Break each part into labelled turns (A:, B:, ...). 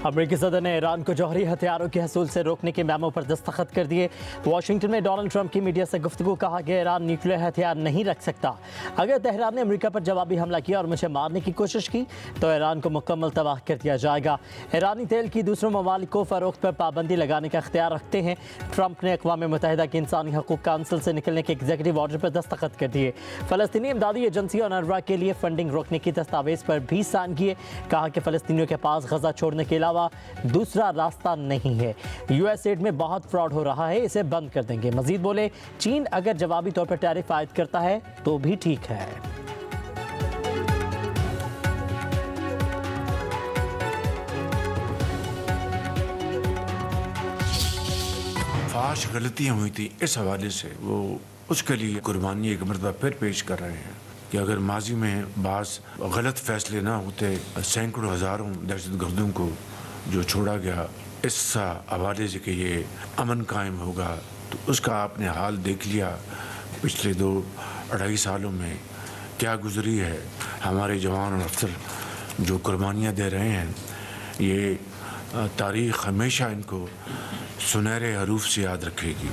A: अमेरिकी सदर ने ईरान को जौहरी हथियारों के हसूल से रोकने के मैमो पर दस्तखत कर दिए। वाशिंगटन में डोनाल्ड ट्रंप की मीडिया से गुफ्तगू, कहा कि ईरान न्यूक्लियर हथियार नहीं रख सकता। अगर तेहरान ने अमेरिका पर जवाबी हमला किया और मुझे मारने की कोशिश की तो ईरान को मुकम्मल तबाह कर दिया जाएगा। ईरानी तेल की दूसरों ममालिक को फरोख्त पर पाबंदी लगाने का इख्तियार रखते हैं। ट्रंप ने अक़वाम मुत्तहिदा की इंसानी हकूक़ काउंसिल से निकलने के एग्जीक्यूटिव ऑर्डर पर दस्तखत कर दिए। फ़लस्तीनी इमदादी एजेंसी और UNRWA के लिए फंडिंग रोकने की दस्तावेज़ पर भी साइन किए। कहा कि फ़लस्तीनियों के पास गजा छोड़ने के अलावा दूसरा रास्ता नहीं है। US एड में बहुत फ्रॉड हो रहा है, इसे बंद कर देंगे। मजीद बोले, चीन अगर जवाबी तौर पर टैरिफ आयद करता है तो भी ठीक है।
B: फाश गलतियां हुई थी, इस हवाले से वो उसके लिए कुर्बानी एक मरतबा फिर पेश कर रहे हैं कि अगर माजी में बास गलत फैसले ना होते, सैकड़ों हज़ारों दहशत गर्दों को जो छोड़ा गया, इस हवाले से कि ये अमन कायम होगा, तो उसका आपने हाल देख लिया। पिछले 2-2.5 सालों में क्या गुजरी है। हमारे जवान और अफसर जो कुर्बानियाँ दे रहे हैं, ये तारीख़ हमेशा इनको सुनहरे हरूफ से याद रखेगी।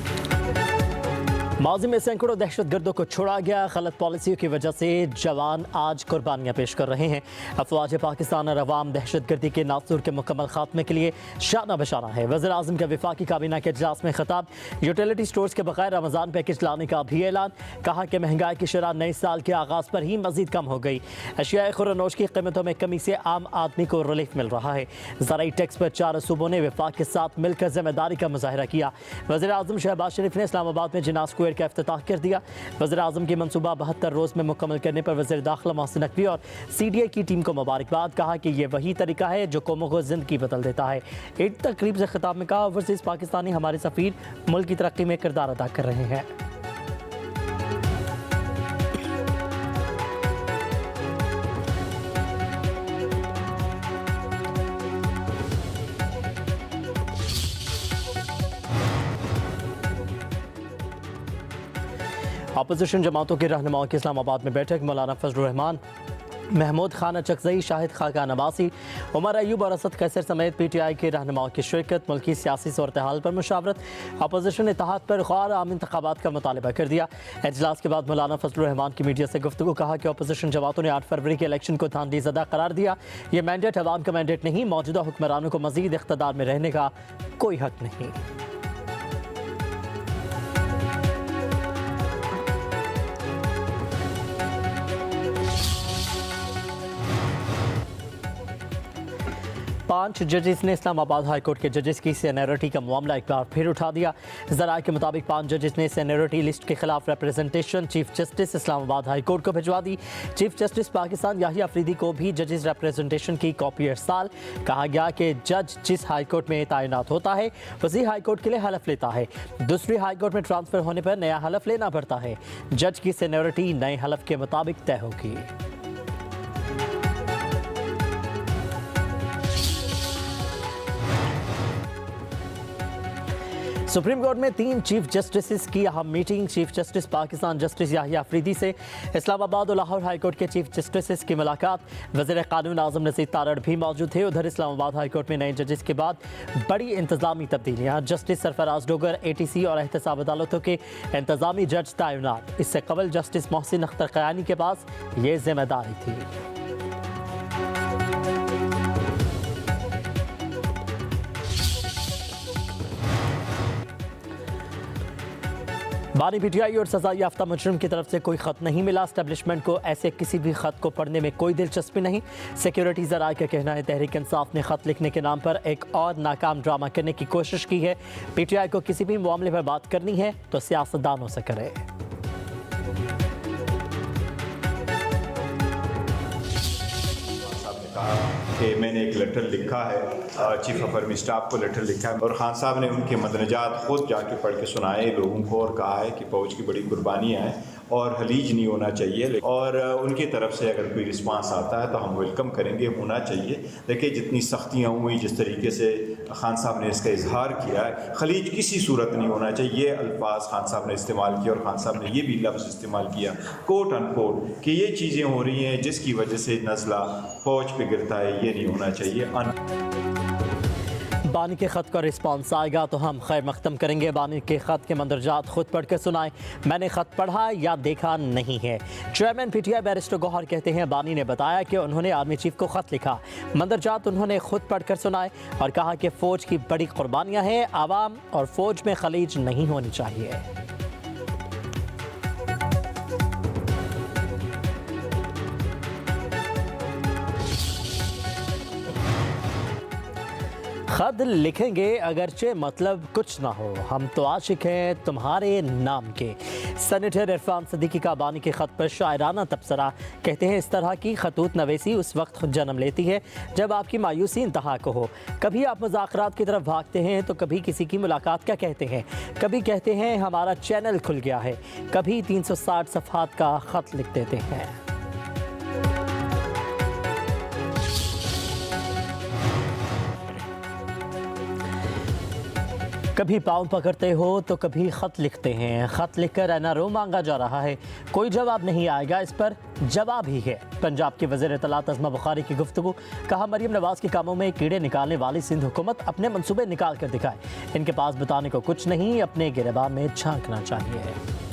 A: माजी में सैकड़ों दहशतगर्दों को छोड़ा गया। गलत पॉलिसियों की वजह से जवान आज कुर्बानियाँ पेश कर रहे हैं। अफवाज पाकिस्तान और अवाम दहशतगर्दी के नासूर के मुकम्मल खात्मे के लिए शाना बशाना है। वज़ीर आज़म का वफाकी काबीना के इजलास में खिताब। यूटिलिटी स्टोर्स के बगैर रमज़ान पैकेज लाने का भी ऐलान। कहा कि महंगाई की शरह नए साल के आगाज़ पर ही मजीद कम हो गई। अशिया खुर्रनोश की कीमतों में कमी से आम आदमी को रिलीफ मिल रहा है। ज़राई टैक्स पर 4 सूबों ने वफाक के साथ मिलकर जिम्मेदारी का मुजाहरा किया। वज़ीर आज़म शहबाज शरीफ ने इस्लामाबाद में जिन्ना स्क्वायर का इफ्तिताह कर दिया। वज़ीर आज़म की मनसूबा 72 रोज़ में मुकम्मल करने पर वज़ीर दाखिला मोहसिन नकवी और CDI की टीम को मुबारकबाद। कहा कि यह वही तरीका है जो कौमों को ज़िंदगी बदल देता है। ईद तकरीब से खिताब में कहा, ओवरसीज़ पाकिस्तानी हमारे सफ़ीर मुल्क की तरक्की में किरदार अदा कर रहे हैं। अपोजिशन जमातों के रहनुमाओं की इस्लामाबाद में बैठक। मौलाना फजलुर रहमान, महमूद खान अचकज़ई, शाहिद खाकान अब्बासी, उमर अयूब और असद कैसर समेत PTI के रहनुमाओं की शिरकत। मुल्की सियासी सूरत हाल पर मुशावरत। अपोजिशन इत्तेहाद पर गौर, आम इंतखाबात का मुतालबा कर दिया। इजलास के बाद मौलाना फजलुर रहमान की मीडिया से गुफ्तगू, कहा कि अपोजिशन जमातों ने 8 फरवरी के इलेक्शन को धांधली ज़दा करार दिया। ये मैंडेट अवाम का मैंडेट नहीं। मौजूदा हुक्मरानों को मजीद इख्तिदार में रहने का कोई हक नहीं। पांच जजेस ने इस्लामाबाद हाई कोर्ट के जजेस की सीनियरिटी का मामला एक बार फिर उठा दिया। ज़राए के मुताबिक 5 जजेस ने सीनियरिटी लिस्ट के खिलाफ representation chief justice Islamabad high court को भिजवा दी। चीफ जस्टिस पाकिस्तान याहिया अफरीदी को भी जजेस रिप्रेजेंटेशन की कॉपी अरसाल। कहा गया कि जज जिस हाई कोर्ट में तैनात होता है उसी हाई कोर्ट के लिए हलफ लेता है। दूसरी हाई कोर्ट में ट्रांसफ़र होने पर नया हलफ लेना पड़ता है। जज की सीनियरिटी नए हलफ के मुताबिक तय होगी। सुप्रीम कोर्ट में 3 चीफ जस्टिस की अहम meeting. Chief justice Pakistan justice Yahya Afridi से इस्लामाबाद और लाहौर हाई कोर्ट के चीफ जस्टिस की मुलाकात। वज़ीर कानून आज़म नज़ीर तारड़ भी मौजूद थे। उधर इस्लामाबाद हाई कोर्ट में नए जजेस के बाद बड़ी इंतजामी तब्दीलियाँ। जस्टिस सरफराज डोगर ATC और एहतसाब अदालतों के इंतजामी जज तैनात। इससे कबल जस्टिस मोहसिन अख्तर क़यानी के पास ये जिम्मेदारी थी। बानी PTI और सजा याफ्ता मुजरिम की तरफ से कोई ख़त नहीं मिला। एस्टेब्लिशमेंट को ऐसे किसी भी ख़त को पढ़ने में कोई दिलचस्पी नहीं। सिक्योरिटी ज़राए का कहना है तहरीक इंसाफ ने ख़त लिखने के नाम पर एक और नाकाम ड्रामा करने की कोशिश की है। PTI को किसी भी मामले पर बात करनी है तो सियासतदानों से करे।
C: कि मैंने एक लेटर लिखा है, चीफ ऑफ आर्मी स्टाफ को लेटर लिखा है और खान साहब ने उनके मदनजात खुद जाके पढ़ के सुनाए लोगों को और कहा है कि फ़ौज की बड़ी कुर्बानियाँ हैं और हलीज नहीं होना चाहिए। और उनकी तरफ से अगर कोई रिस्पांस आता है तो हम वेलकम करेंगे, होना चाहिए। देखिए जितनी सख्तियाँ हुई, जिस तरीके से खान साहब ने इसका इजहार किया है, खलीज किसी सूरत नहीं होना चाहिए। ये अल्फाज खान साहब ने इस्तेमाल किया और खान साहब ने ये भी लफ्ज़ इस्तेमाल किया कोट अनकोट कि ये चीज़ें हो रही हैं जिसकी वजह से नज़ला फ़ौज पे गिरता है, ये नहीं होना चाहिए।
A: बानी के ख़त का रिस्पांस आएगा तो हम खैर मख्तम करेंगे। बानी के ख़त के मंदरजात खुद पढ़ कर सुनाएं। मैंने ख़त पढ़ा या देखा नहीं है। चेयरमैन पीटीआई बैरिस्टर गौहर कहते हैं बानी ने बताया कि उन्होंने आर्मी चीफ को ख़त लिखा, मंदरजात उन्होंने खुद पढ़ कर सुनाए और कहा कि फ़ौज की बड़ी कुर्बानियाँ हैं, आवाम और फ़ौज में खलीज नहीं होनी चाहिए। खत लिखेंगे अगरचे मतलब कुछ ना हो, हम तो आशिक हैं तुम्हारे नाम के। सेनेटर इरफान सिद्दीकी का बानी के ख़त पर शायराना तबसरा। कहते हैं इस तरह की खतूत नवेसी उस वक्त जन्म लेती है जब आपकी मायूसी इंतहा को हो। कभी आप मुज़ाकरात की तरफ भागते हैं तो कभी किसी की मुलाकात का कहते हैं, कभी कहते हैं हमारा चैनल खुल गया है, कभी 360 सफ़हात का ख़त लिख देते हैं। कभी पाँव पकड़ते हो तो कभी ख़त लिखते हैं। ख़त लिखकर एनआरओ मांगा जा रहा है, कोई जवाब नहीं आएगा, इस पर जवाब ही है। पंजाब के वज़ीर इत्तलात अज़मा बुखारी की गुफ्तगू। कहा मरीम नवाज़ के कामों में कीड़े निकालने वाली सिंध हुकूमत अपने मंसूबे निकाल कर दिखाए। इनके पास बताने को कुछ नहीं, अपने गिरबान में झांकना चाहिए।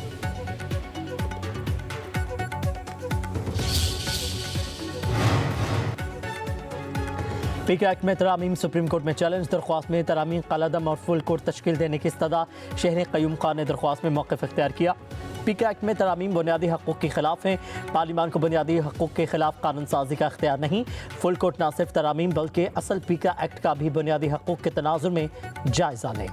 A: पीके एक्ट में तरामीम सुप्रीम कोर्ट में चैलेंज। दरख्वास्त में तरामीम कलअदम और फुल कोर्ट तश्कील देने की इस्तदा। शहर क़य्यूम खान ने दरख्वास्त में मौक़िफ़ इख्तियार किया। पीके एक्ट में तरामीम बुनियादी हक़ूक़ के ख़िलाफ़ हैं। पार्लियामान को बुनियादी हक़ूक़ के ख़िलाफ़ कानून साजी का इख्तियार नहीं। फुल कोर्ट न सिर्फ तरामीम बल्कि असल पीके एक्ट का भी बुनियादी हक़ूक़ के तनाज़ुर में जायज़ा लें।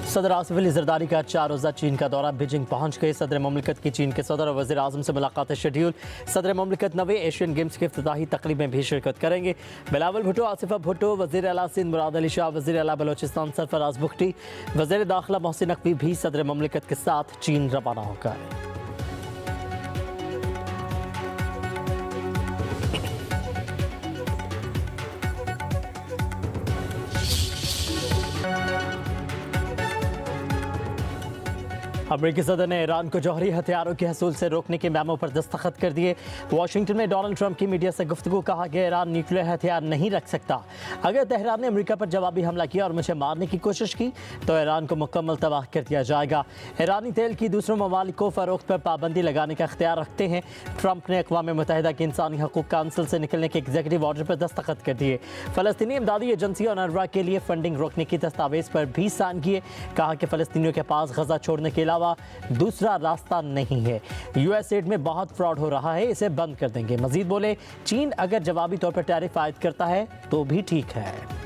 A: सदर आसिफ अली जरदारी का 4 रोज़ा चीन का दौरा। बीजिंग पहुंच गए। सदर मुमलिकत की चीन के सदर और वज़ीर आज़म से मुलाकात शेड्यूल। सदर मुमलिकत 9वें एशियन गेम्स की इफ्तिताही तकरीब में भी शिरकत करेंगे। बिलावल भुट्टो, आसिफा भुट्टो, वज़ीर आला सिंध मुराद अली शाह, वज़ीर आला बलोचिस्तान सरफराज बुख्ती, वज़ीर दाखिला मोहसिन नकवी भी सदर मुमलिकत के साथ चीन रवाना होगा। अमेरिकी सदर ने ईरान को जौहरी हथियारों के हसूल से रोकने के मैमो पर दस्तखत कर दिए। वाशिंगटन में डोनाल्ड ट्रंप की मीडिया से गुफ्तगू। कहा कि ईरान न्यूक्लियर हथियार नहीं रख सकता। अगर तेहरान ने अमेरिका पर जवाबी हमला किया और मुझे मारने की कोशिश की तो ईरान को मुकम्मल तबाह कर दिया जाएगा। ईरानी तेल की दूसरों ममालिक को फ़रोख्त पर पाबंदी लगाने का इख्तियार रखते हैं। ट्रंप ने अक़वाम मुत्तहिदा की इंसानी हकूक़ काउंसिल से निकलने के एग्जीक्यूटिव ऑर्डर पर दस्तखत कर दिए। फ़लस्तीनी इमदादी एजेंसी और अनरवा के लिए फंडिंग रोकने की दस्तावेज़ पर भी साइन किए। कहा कि फ़लस्तीनियों के पास गज़ा छोड़ने के अलावा दूसरा रास्ता नहीं है। यूएस एड में बहुत फ्रॉड हो रहा है, इसे बंद कर देंगे। मजीद बोले चीन अगर जवाबी तौर पर टैरिफ आयद करता है तो भी ठीक है।